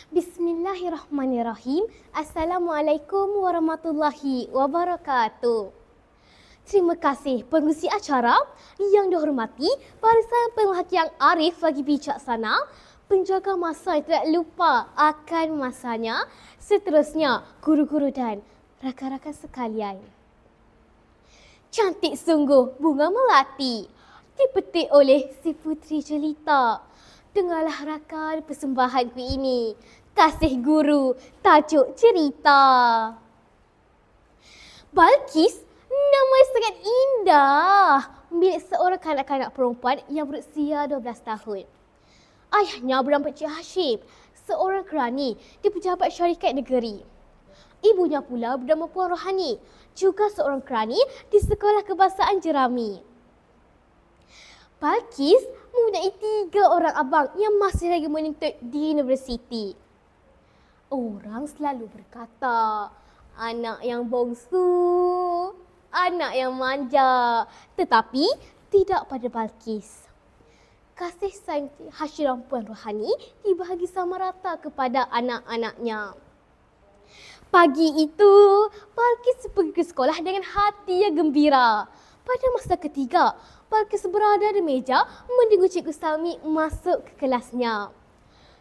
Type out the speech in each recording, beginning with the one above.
Bismillahirrahmanirrahim. Assalamualaikum warahmatullahi wabarakatuh. Terima kasih pengerusi acara yang dihormati barisan pemerhati yang arif lagi bijaksana, penjaga masa yang tidak lupa akan masanya, seterusnya guru-guru dan rakan-rakan sekalian. Cantik sungguh bunga melati, dipetik oleh si putri jelita. Dengarlah rakan persembahanku ini, kasih guru tajuk cerita. Balqis, nama yang sangat indah, milik seorang kanak-kanak perempuan yang berusia 12 tahun. Ayahnya bernama Cik Hashim, seorang kerani di pejabat syarikat negeri. Ibunya pula bernama Puan Rohani, juga seorang kerani di Sekolah Kebahasaan Jerami. Balqis mempunyai 3 orang abang yang masih lagi menuntut di universiti. Orang selalu berkata, anak yang bongsu, anak yang manja. Tetapi tidak pada Balqis. Kasih sayang Hashim dan Puan Rohani dibahagi sama rata kepada anak-anaknya. Pagi itu, Balqis pergi ke sekolah dengan hati yang gembira. Pada masa ketiga, Balqis berada di meja menunggu Cikgu Salmi masuk ke kelasnya.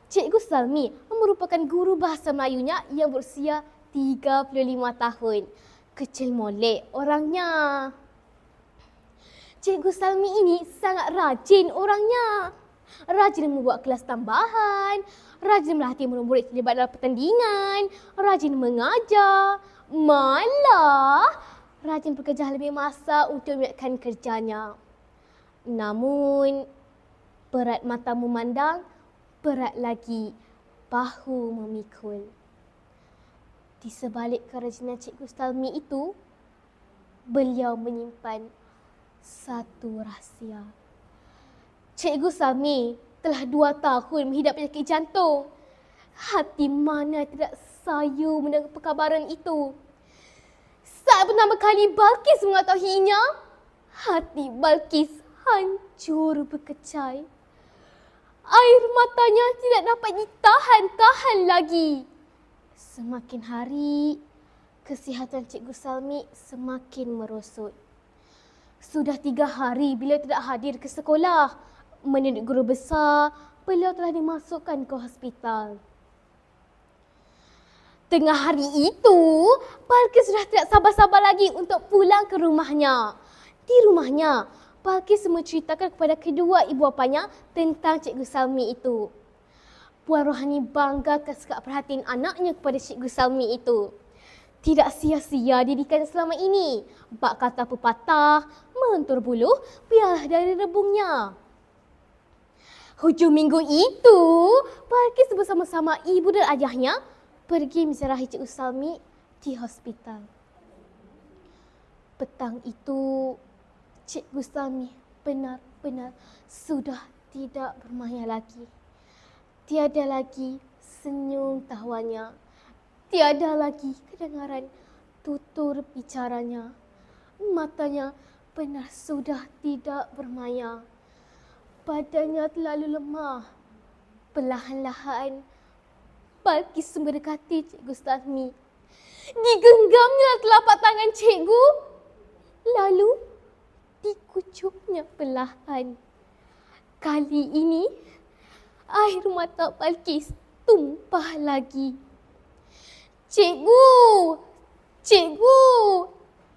Cikgu Salmi merupakan guru bahasa Melayunya yang berusia 35 tahun. Kecil molek orangnya. Cikgu Salmi ini sangat rajin orangnya. Rajin membuat kelas tambahan, rajin melatih murid-murid terlibat dalam pertandingan, rajin mengajar, malah rajin bekerja lebih masa untuk menyiapkan kerjanya. Namun, berat mata memandang, berat lagi bahu memikul. Di sebalik kerajinan Cikgu Salmi itu, beliau menyimpan satu rahsia. Cikgu Salmi telah 2 tahun menghidap penyakit jantung. Hati mana tidak sayu mendengar perkabaran itu. Saat pertama kali Balqis mengetahuinya, hati Balqis hancur berkecai. Air matanya tidak dapat ditahan-tahan lagi. Semakin hari, kesihatan Cikgu Salmi semakin merosot. Sudah 3 hari beliau tidak hadir ke sekolah. Menurut guru besar, beliau telah dimasukkan ke hospital. Tengah hari itu, Balqis sudah tidak sabar-sabar lagi untuk pulang ke rumahnya. Di rumahnya, Balqis menceritakan kepada kedua ibu bapanya tentang Cikgu Salmi itu. Puan Rohani bangga sikap perhatian anaknya kepada Cikgu Salmi itu. Tidak sia-sia didikannya selama ini. Bak kata pepatah, melentur buluh, biarlah dari rebungnya. Hujung minggu itu, Balqis bersama-sama ibu dan ayahnya pergi menziarahi Cikgu Salmi di hospital. Petang itu, Cikgu Salmi benar-benar sudah tidak bermaya lagi. Tiada lagi senyum tahuannya. Tiada lagi kedengaran tutur bicaranya. Matanya benar sudah tidak bermaya. Badannya terlalu lemah. Perlahan-lahan, Balqis mendekati Cikgu Salmi. Digenggamnya telapak tangan cikgu. Lalu, dikucuknya perlahan. Kali ini, air mata Balqis tumpah lagi. Cikgu! Cikgu!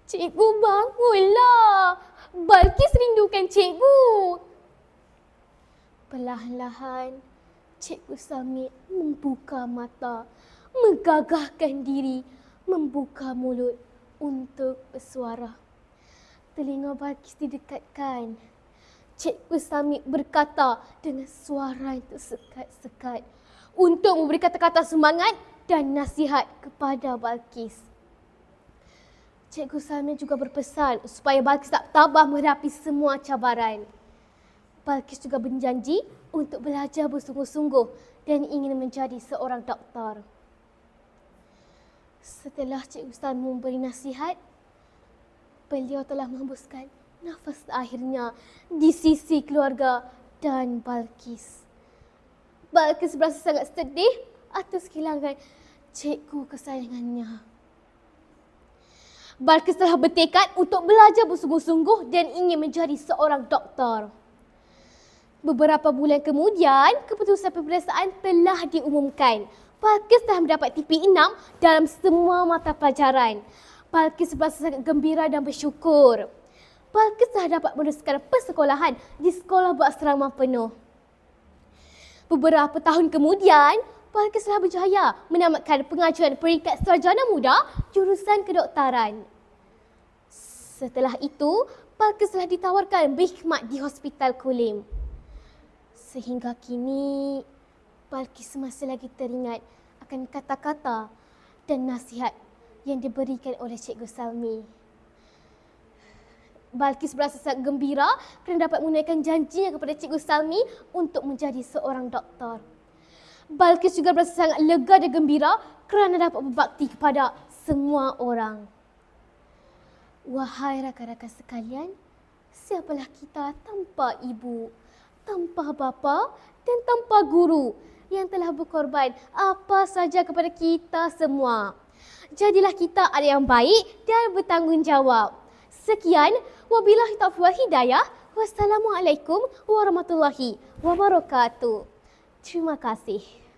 Cikgu bangunlah! Balqis rindukan cikgu! Perlahan-lahan, Cikgu Salmi membuka mata, menggagahkan diri, membuka mulut untuk bersuara. Telinga Balqis didekatkan. Cikgu Salmi berkata dengan suara yang tersekat-sekat untuk memberi kata-kata semangat dan nasihat kepada Balqis. Cikgu Salmi juga berpesan supaya Balqis tak tabah menghadapi semua cabaran. Balqis juga berjanji untuk belajar bersungguh-sungguh dan ingin menjadi seorang doktor. Setelah Cikgu Salmi memberi nasihat, beliau telah menghembuskan nafas akhirnya di sisi keluarga dan Balqis. Balqis berasa sangat sedih atas kehilangan cikgu kesayangannya. Balqis telah bertekad untuk belajar bersungguh-sungguh dan ingin menjadi seorang doktor. Beberapa bulan kemudian, keputusan peperiksaan telah diumumkan. Balqis telah mendapat TP 6 dalam semua mata pelajaran. Balqis berasa sangat gembira dan bersyukur. Balqis telah dapat meneruskan persekolahan di sekolah berasrama penuh. Beberapa tahun kemudian, Balqis telah berjaya menamatkan pengajuan peringkat sarjana muda jurusan kedoktoran. Setelah itu, Balqis telah ditawarkan berkhidmat di Hospital Kulim. Sehingga kini, Balqis masih lagi teringat akan kata-kata dan nasihat yang diberikan oleh Cikgu Salmi. Balqis berasa sangat gembira kerana dapat menunaikan janjinya kepada Cikgu Salmi untuk menjadi seorang doktor. Balqis juga berasa sangat lega dan gembira kerana dapat berbakti kepada semua orang. Wahai rakan-rakan sekalian, siapalah kita tanpa ibu, tanpa bapa dan tanpa guru yang telah berkorban apa saja kepada kita semua. Jadilah kita anak yang baik dan bertanggungjawab. Sekian, wabillahi taufiq wal hidayah. Wassalamualaikum warahmatullahi wabarakatuh. Terima kasih.